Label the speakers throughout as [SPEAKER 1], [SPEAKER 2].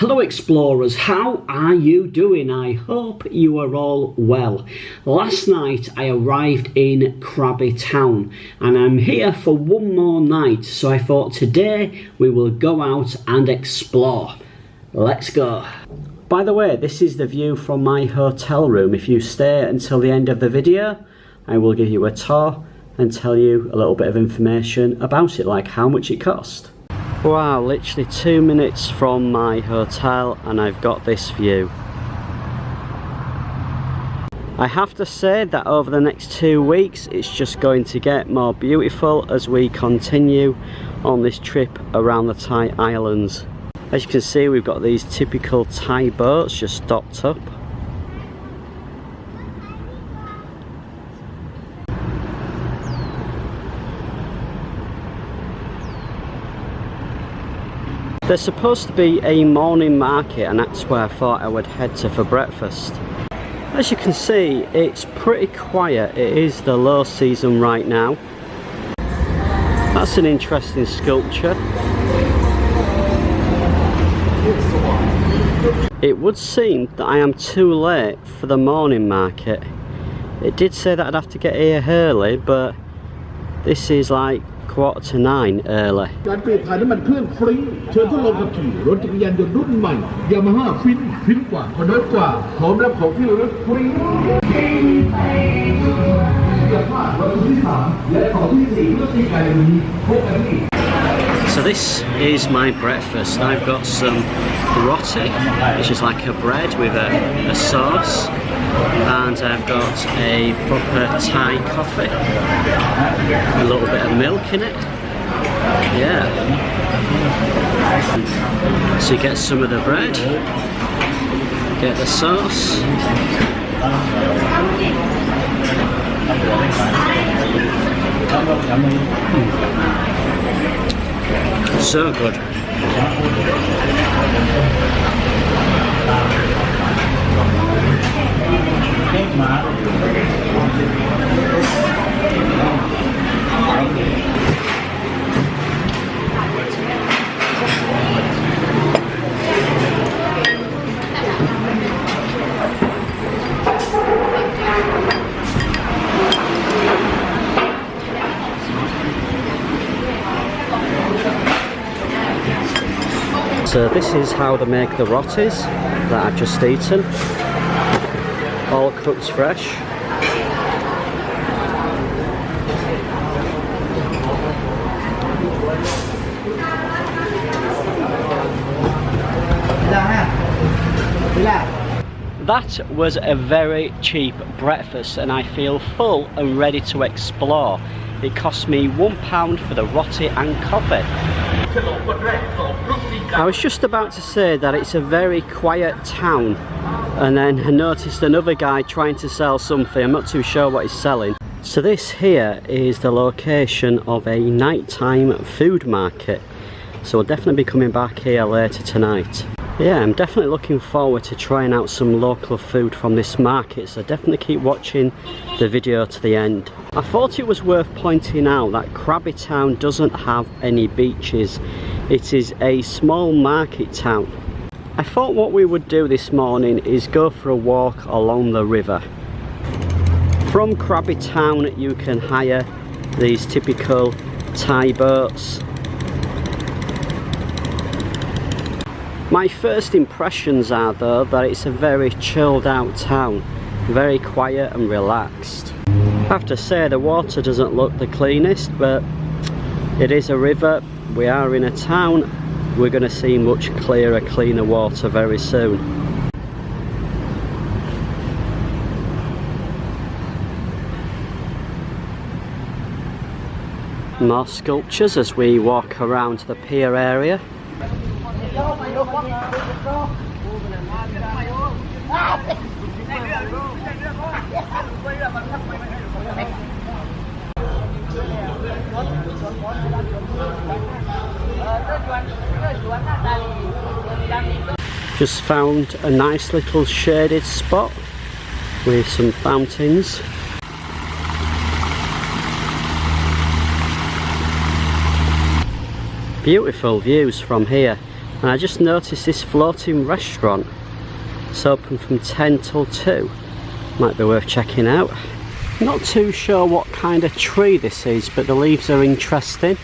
[SPEAKER 1] Hello explorers, how are you doing? I hope you are all well. Last night I arrived in Krabi Town and I'm here for one more night, so I thought today we will go out and explore. Let's go. By the way, this is the view from my hotel room. If you stay until the end of the video, I will give you a tour and tell you a little bit of information about it, like how much it cost. Wow, literally 2 minutes from my hotel and I've got this view. I have to say that over the next 2 weeks it's just going to get more beautiful as we continue on this trip around the Thai islands. As you can see, we've got these typical Thai boats just docked up. There's supposed to be a morning market and that's where I thought I would head to for breakfast. As you can see, it's pretty quiet. It is the low season right now. That's an interesting sculpture. It would seem that I am too late for the morning market. It did say that I'd have to get here early, but this is like 8:45 early. So this is my breakfast. I've got some roti, which is like a bread with a sauce, and I've got a proper Thai coffee, a little bit of milk in it. Yeah. So you get some of the bread, get the sauce. So good. So this is how they make the rotis that I've just eaten, all cooked fresh. That was a very cheap breakfast and I feel full and ready to explore. It cost me £1 for the roti and coffee. I was just about to say that it's a very quiet town, and then I noticed another guy trying to sell something. I'm not too sure what he's selling. So this here is the location of a nighttime food market. So we'll definitely be coming back here later tonight. Yeah, I'm definitely looking forward to trying out some local food from this market, so definitely keep watching the video to the end. I thought it was worth pointing out that Krabi Town doesn't have any beaches. It is a small market town. I thought what we would do this morning is go for a walk along the river. From Krabi Town you can hire these typical Thai boats. My first impressions are though that it's a very chilled out town, very quiet and relaxed. I have to say the water doesn't look the cleanest, but it is a river, we are in a town, we're going to see much clearer, cleaner water very soon. More sculptures as we walk around the pier area. Just found a nice little shaded spot with some fountains. Beautiful views from here. And I just noticed this floating restaurant. It's open from 10 till 2. Might be worth checking out. Not too sure what kind of tree this is, but the leaves are interesting.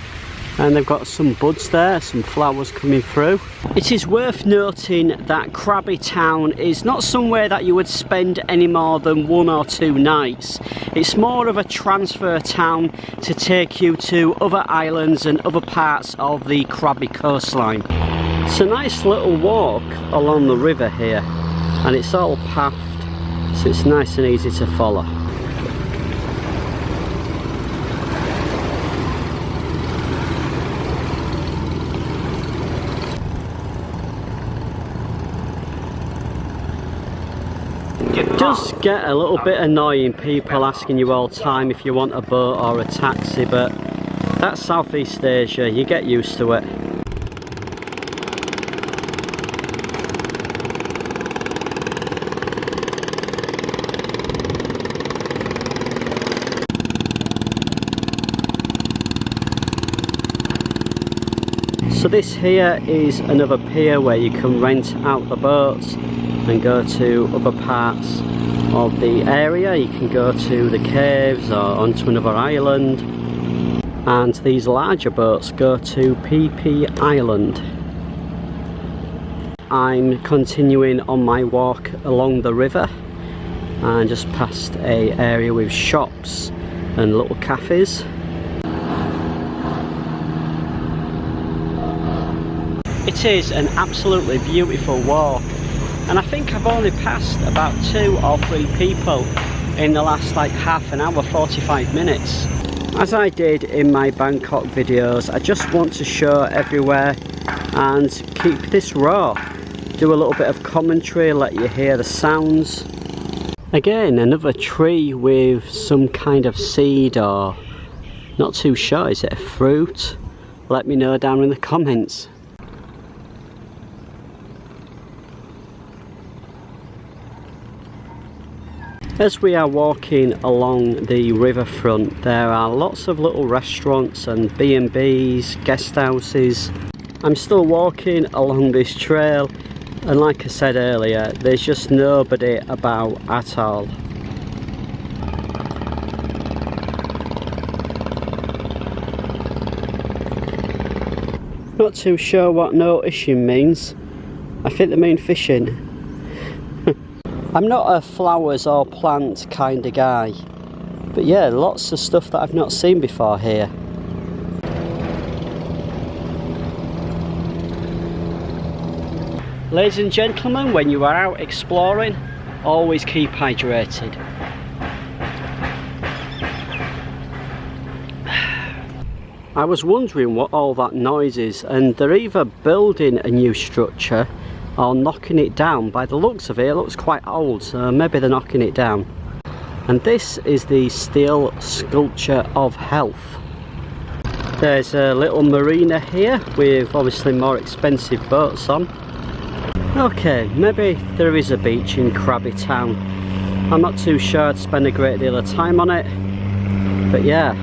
[SPEAKER 1] And they've got some buds there, some flowers coming through. It is worth noting that Krabi Town is not somewhere that you would spend any more than 1 or 2 nights. It's more of a transfer town to take you to other islands and other parts of the Krabi coastline. It's a nice little walk along the river here, and it's all pathed, so it's nice and easy to follow. It does get a little bit annoying, people asking you all the time if you want a boat or a taxi, but that's Southeast Asia, you get used to it. So this here is another pier where you can rent out the boats and go to other parts of the area. You can go to the caves or onto another island, and these larger boats go to PP Island. I'm continuing on my walk along the river and just past a area with shops and little cafes. It is an absolutely beautiful walk, and I think I've only passed about 2 or 3 people in the last like half an hour, 45 minutes. As I did in my Bangkok videos, I just want to show everywhere and keep this raw. Do a little bit of commentary, let you hear the sounds. Again, another tree with some kind of seed, or not too sure, is it a fruit? Let me know down in the comments. As we are walking along the riverfront, there are lots of little restaurants and B&Bs, guest houses. I'm still walking along this trail, and like I said earlier, there's just nobody about at all. Not too sure what no ishing means. I think they mean fishing. I'm not a flowers or plant kind of guy, but yeah, lots of stuff that I've not seen before here. Ladies and gentlemen, when you are out exploring, always keep hydrated. I was wondering what all that noise is, and they're either building a new structure or knocking it down. By the looks of it, it looks quite old, so maybe they're knocking it down. And this is the steel sculpture of health. There's a little marina here with obviously more expensive boats on. Okay, maybe there is a beach in Krabi Town. I'm not too sure, I'd spend a great deal of time on it. But yeah,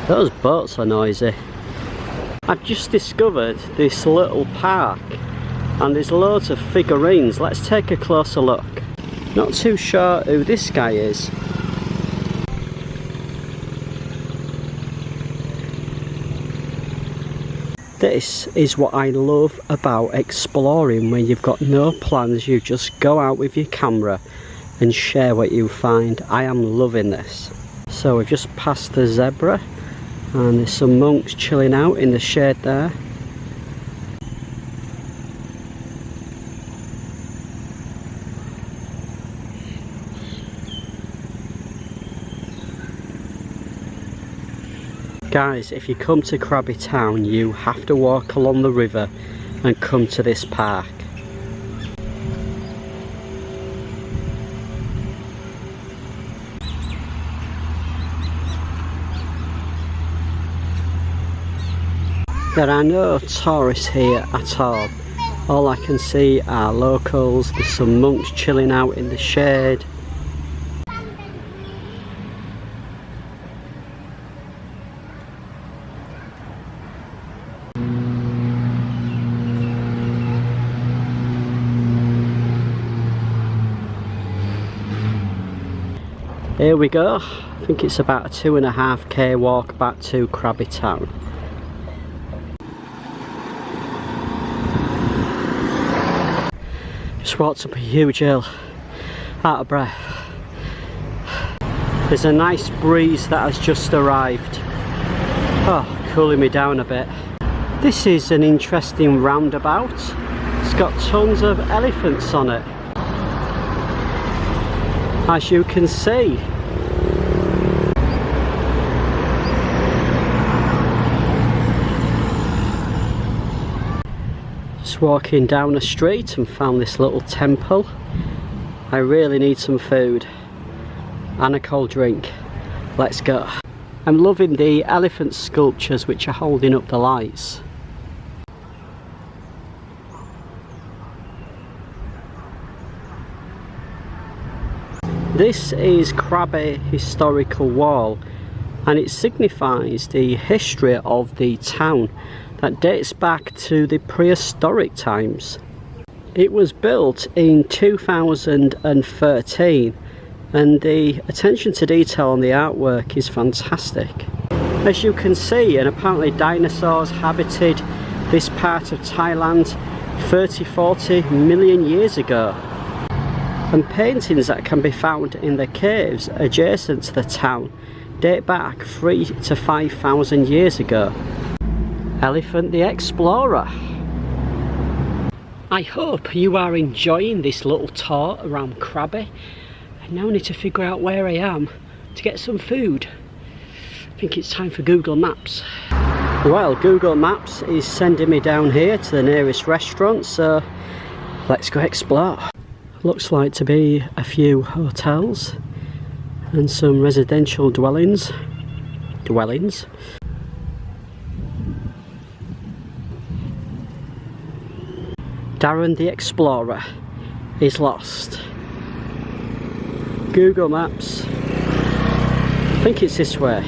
[SPEAKER 1] those boats are noisy. I've just discovered this little park, and there's loads of figurines. Let's take a closer look. Not too sure who this guy is. This is what I love about exploring, when you've got no plans, you just go out with your camera and share what you find. I am loving this. So we've just passed the zebra, and there's some monks chilling out in the shade there. Guys, if you come to Krabi Town, you have to walk along the river and come to this park. There are no tourists here at all. All I can see are locals. There's some monks chilling out in the shade. Here we go. I think it's about a 2.5k walk back to Krabi Town. Just walked up a huge hill, out of breath. There's a nice breeze that has just arrived. Oh, cooling me down a bit. This is an interesting roundabout. It's got tons of elephants on it, as you can see. Just walking down a street and found this little temple. I really need some food and a cold drink. Let's go. I'm loving the elephant sculptures which are holding up the lights. This is Krabi Historical Wall, and it signifies the history of the town that dates back to the prehistoric times. It was built in 2013, and the attention to detail on the artwork is fantastic. As you can see, and apparently dinosaurs habited this part of Thailand 30-40 million years ago. And paintings that can be found in the caves adjacent to the town date back 3,000 to 5,000 years ago. Elephant the Explorer. I hope you are enjoying this little tour around Krabi. I now need to figure out where I am to get some food. I think it's time for Google Maps. Well, Google Maps is sending me down here to the nearest restaurant, so let's go explore. Looks like to be a few hotels and some residential dwellings. Darren the Explorer is lost. Google Maps. I think it's this way.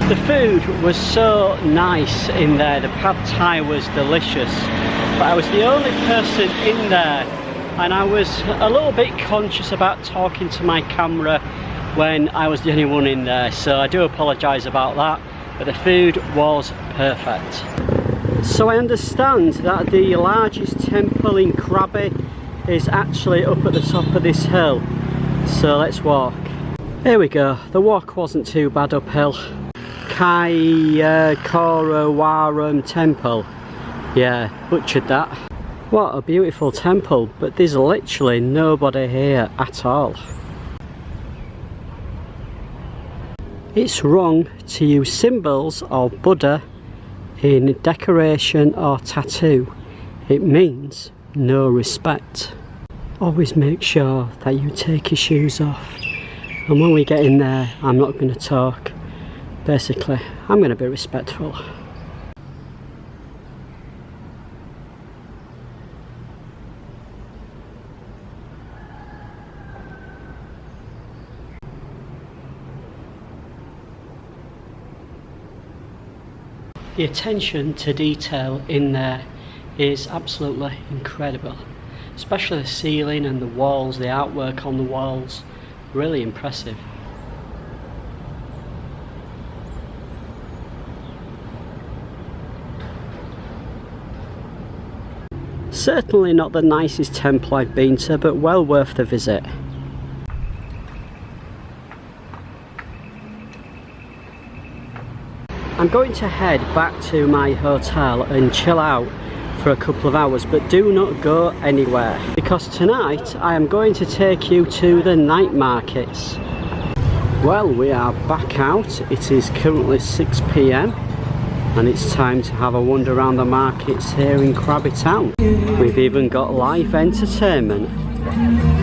[SPEAKER 1] The food was so nice in there. The pad thai was delicious, but I was the only person in there, and I was a little bit conscious about talking to my camera when I was the only one in there, so I do apologise about that, but the food was perfect. So I understand that the largest temple in Krabi is actually up at the top of this hill, so let's walk. Here we go. The walk wasn't too bad uphill. Kaew Temple. Yeah, butchered that. What a beautiful temple, but there's literally nobody here at all. It's wrong to use symbols of Buddha in decoration or tattoo. It means no respect. Always make sure that you take your shoes off. And when we get in there, I'm not going to talk. Basically, I'm going to be respectful. The attention to detail in there is absolutely incredible. Especially the ceiling and the walls, the artwork on the walls, really impressive. Certainly not the nicest temple I've been to, but well worth the visit. I'm going to head back to my hotel and chill out for a couple of hours, but do not go anywhere, because tonight I am going to take you to the night markets. Well, we are back out. It is currently 6 PM and it's time to have a wander around the markets here in Krabi Town. We've even got live entertainment.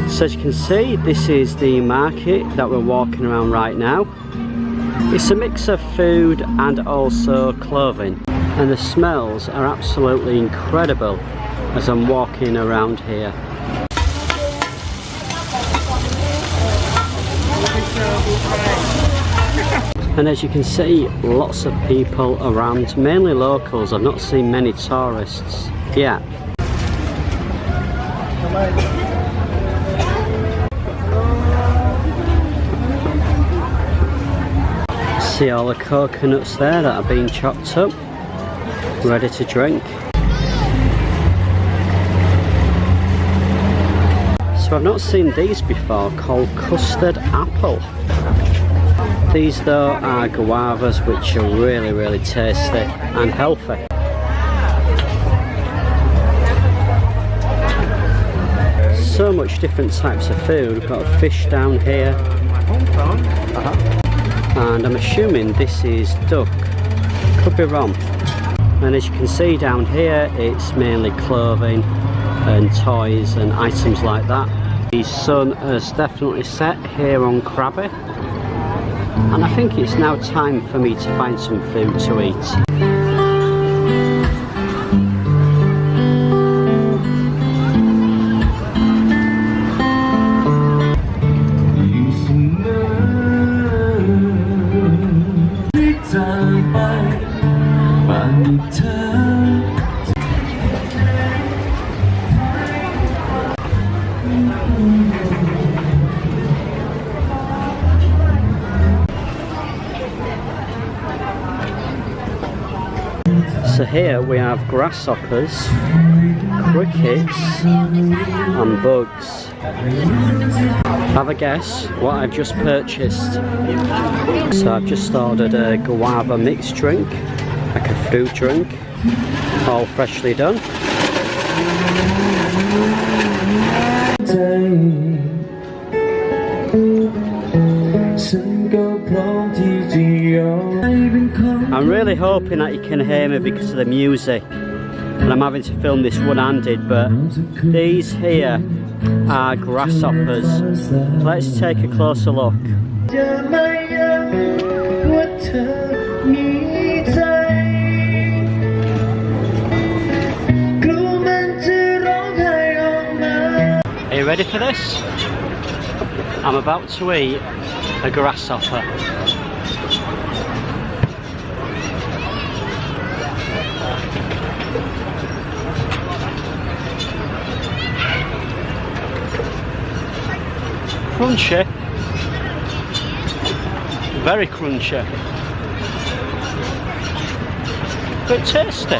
[SPEAKER 1] So as you can see, this is the market that we're walking around right now. It's a mix of food and also clothing, and the smells are absolutely incredible as I'm walking around here. And as you can see, lots of people around, mainly locals. I've not seen many tourists yet. See all the coconuts there that are being chopped up, ready to drink. So I've not seen these before, called custard apple. These though are guavas, which are really, really tasty and healthy. So much different types of food. We've got fish down here. And I'm assuming this is duck. Could be wrong. And as you can see down here, it's mainly clothing and toys and items like that. The sun has definitely set here on Krabi, and I think it's now time for me to find some food to eat. So here we have grasshoppers, crickets and bugs. Have a guess what I've just purchased. So I've just ordered a guava mixed drink, like a fruit drink, all freshly done. I'm really hoping that you can hear me because of the music, and I'm having to film this one-handed, but these here are grasshoppers. Let's take a closer look. Are you ready for this? I'm about to eat a grasshopper. Crunchy, very crunchy, but tasty.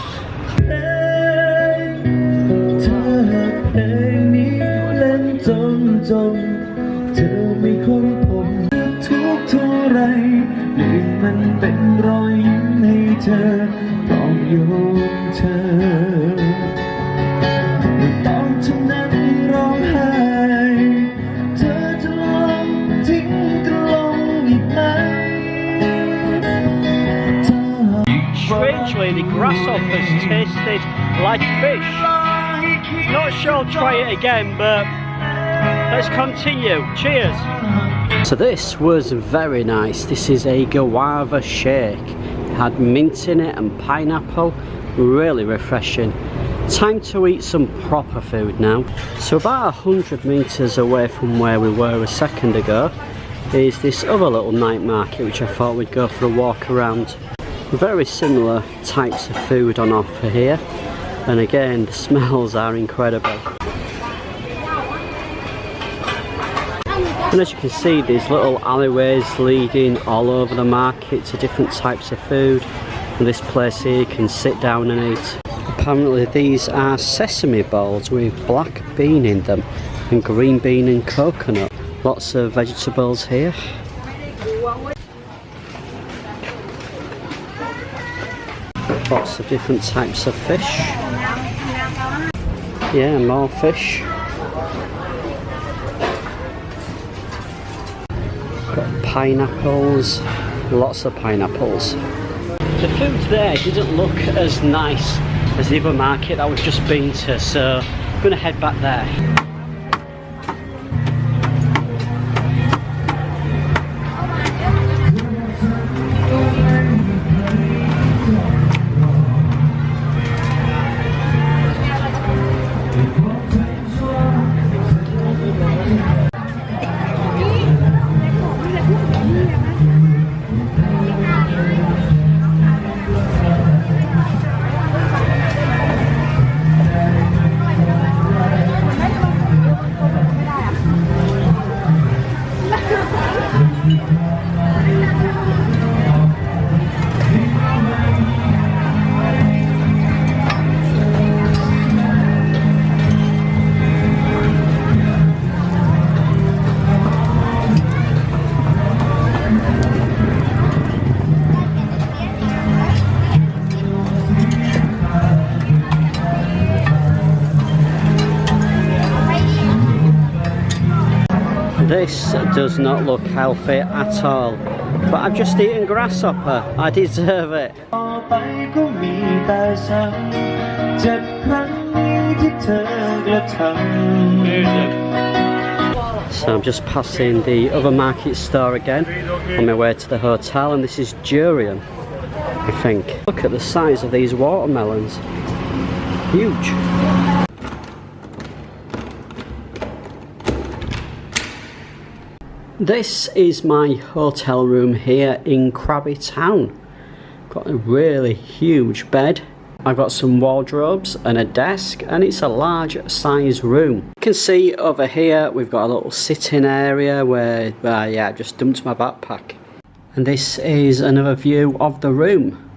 [SPEAKER 1] Strangely, the grasshoppers tasted like fish. Not sure I'll try it again, but let's continue. Cheers. So this was very nice. This is a guava shake. It had mint in it and pineapple. Really refreshing. Time to eat some proper food now. So about 100 meters away from where we were a second ago is this other little night market, which I thought we'd go for a walk around. Very similar types of food on offer here, and again the smells are incredible. And as you can see, these little alleyways leading all over the market to different types of food, and this place here you can sit down and eat. Apparently these are sesame balls with black bean in them and green bean and coconut. Lots of vegetables here. Lots of different types of fish. Yeah, more fish. Got pineapples, lots of pineapples. The food there didn't look as nice as the other market that we've just been to, so I'm going to head back there. This does not look healthy at all, but I've just eaten grasshopper. I deserve it. So I'm just passing the other market store again on my way to the hotel, and this is durian, I think. Look at the size of these watermelons. Huge. This is my hotel room here in Krabi Town. Got a really huge bed. I've got some wardrobes and a desk, and it's a large size room. You can see over here we've got a little sitting area where I just dumped my backpack. And this is another view of the room.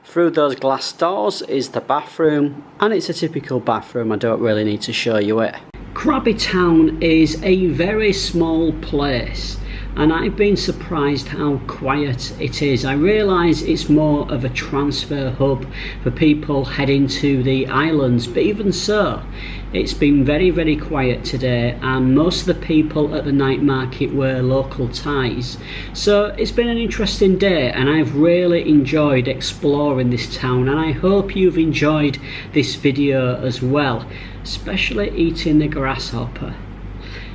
[SPEAKER 1] Through those glass doors is the bathroom, and it's a typical bathroom. I don't really need to show you it. Krabi Town is a very small place, and I've been surprised how quiet it is. I realise it's more of a transfer hub for people heading to the islands, but even so, it's been very, very quiet today, and most of the people at the night market were local Thais. So it's been an interesting day, and I've really enjoyed exploring this town, and I hope you've enjoyed this video as well, especially eating the grasshopper.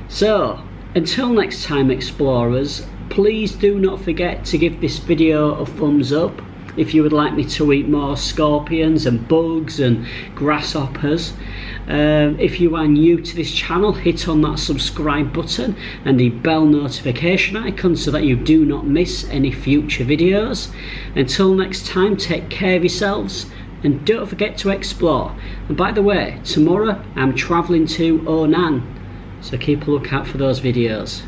[SPEAKER 1] So until next time, explorers, please do not forget to give this video a thumbs up if you would like me to eat more scorpions and bugs and grasshoppers. If you are new to this channel, hit on that subscribe button and the bell notification icon so that you do not miss any future videos. Until next time, take care of yourselves and don't forget to explore. And by the way, tomorrow I'm travelling to Onan, so keep a lookout for those videos.